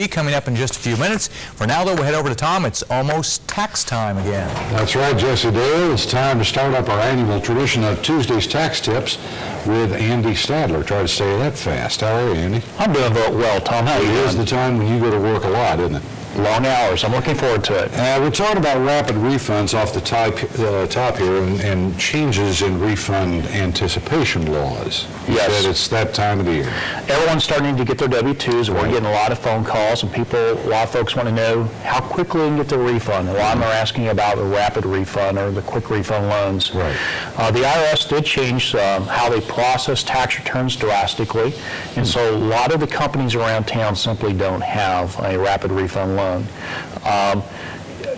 Coming up in just a few minutes. For now, though, we'll head over to Tom. It's almost tax time again. That's right, Jesse Dale. It's time to start up our annual tradition of Tuesday's Tax Tips with Andy Stadler. Try to say that fast. How are you, Andy? I'm doing well, Tom. How are you doing? It is the time when you go to work a lot, isn't it? Long hours. I'm looking forward to it. We're talking about rapid refunds off the top here and changes in refund anticipation laws. You said it's that time of the year. Everyone's starting to get their W-2s. We're getting a lot of phone calls, and a lot of folks want to know how quickly they can get their refund. A lot of them are asking about the rapid refund or the quick refund loans. Right. The IRS did change how they process tax returns drastically, and so a lot of the companies around town simply don't have a rapid refund loan.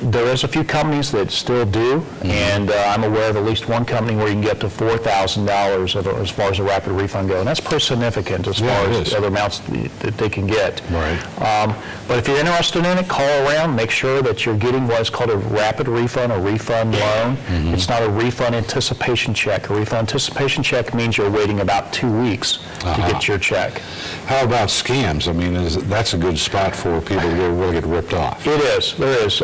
There is a few companies that still do, and I'm aware of at least one company where you can get up to $4,000 as far as a rapid refund go, and that's pretty significant as far as the other amounts that they can get. Right. But if you're interested in it, call around, make sure that you're getting what is called a rapid refund or refund loan. It's not a refund anticipation check. A refund anticipation check means you're waiting about 2 weeks to get your check. How about scams? I mean, that's a good spot for people to really get ripped off. It is. There is.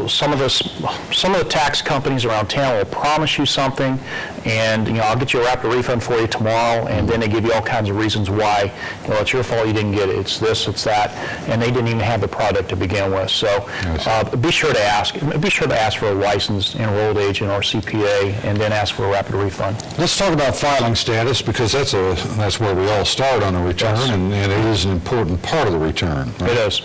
Some of the tax companies around town will promise you something, and I'll get you a rapid refund for you tomorrow, and then they give you all kinds of reasons why. It's your fault you didn't get it. It's this, it's that, and they didn't even have the product to begin with. So be sure to ask. Be sure to ask for a licensed enrolled agent or CPA, and then ask for a rapid refund. Let's talk about filing status, because that's where we all start on a return, and it is an important part of the return. Right? It is.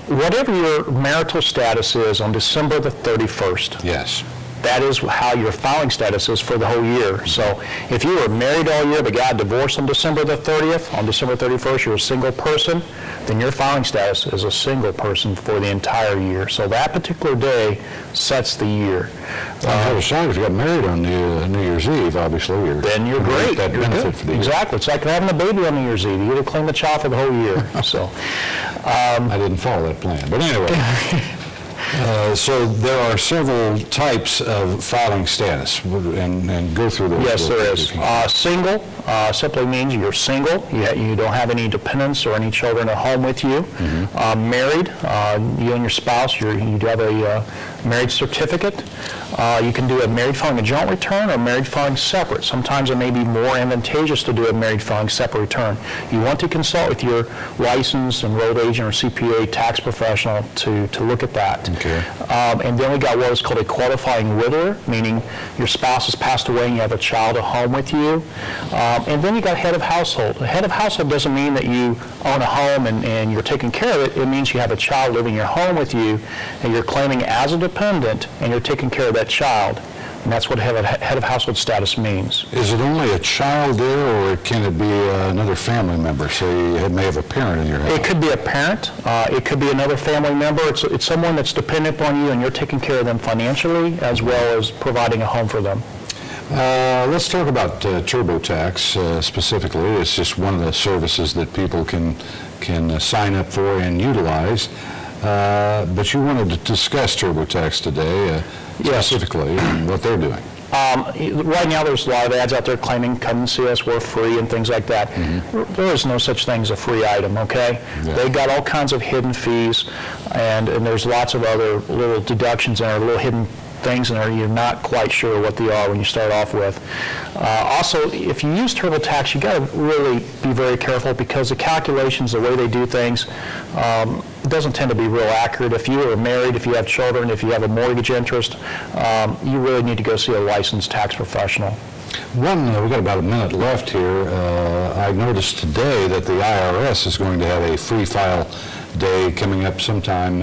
Whatever your marital status is on December the 31st. Yes. That is how your filing status is for the whole year. So if you were married all year but got divorced on December the 30th, on December 31st you're a single person, then your filing status is a single person for the entire year. So that particular day sets the year. On the other side, if you got married on New Year's Eve, obviously, then you're great. That benefit for the year. Exactly. It's like having a baby on New Year's Eve. You get to claim the child for the whole year. So I didn't follow that plan. But anyway. So there are several types of filing status, and go through those. Yes, there is. Single simply means you're single. You don't have any dependents or any children at home with you. Married, you and your spouse, you have a marriage certificate. You can do a married filing a joint return or married filing separate. Sometimes it may be more advantageous to do a married filing separate return. You want to consult with your licensed enrolled agent or CPA tax professional to look at that. Okay. And then we got what is called a qualifying widower, meaning your spouse has passed away and you have a child at home with you. And then you got head of household. The head of household doesn't mean that you own a home and you're taking care of it. It means you have a child living in your home with you and you're claiming as a dependent and you're taking care of that child. And that's what head of household status means. Is it only a child there, or can it be another family member? So you may have a parent in your house. It could be a parent. It could be another family member. It's someone that's dependent on you, and you're taking care of them financially as well as providing a home for them. Let's talk about TurboTax specifically. It's just one of the services that people can sign up for and utilize. But you wanted to discuss TurboTax today specifically and what they're doing. Right now there's a lot of ads out there claiming come and see us, we're free and things like that. There is no such thing as a free item, okay? They got all kinds of hidden fees, and there's lots of other little deductions and little hidden things in there you're not quite sure what they are when you start off with. Also, if you use TurboTax, you got to really be very careful, because the calculations, the way they do things, it doesn't tend to be real accurate. If you are married, if you have children, if you have a mortgage interest, you really need to go see a licensed tax professional. We've got about a minute left here. I noticed today that the IRS is going to have a free file day coming up sometime.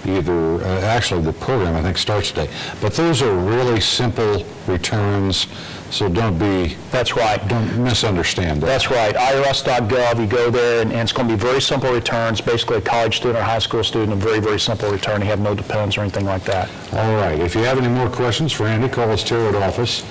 Actually the program I think starts today, but those are really simple returns, so don't misunderstand that. That's right. IRS.gov, you go there and it's going to be very simple returns, basically a college student or high school student, a very, very simple return. You have no dependents or anything like that. All right. If you have any more questions for Andy, call his Tarot office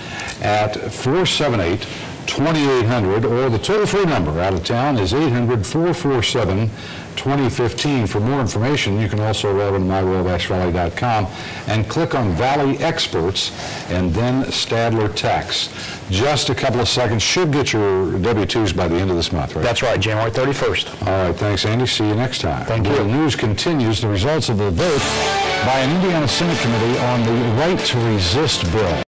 at 478 2800, or the toll-free number out of town is 800-447-2015. For more information, you can also log on to myroyalbassvalley.com and click on Valley Experts and then Stadler Tax. Just a couple of seconds. Should get your W-2s by the end of this month, right? That's right, January 31st. All right, thanks, Andy. See you next time. Thank you. The news continues. The results of the vote by an Indiana Senate committee on the Right to Resist bill.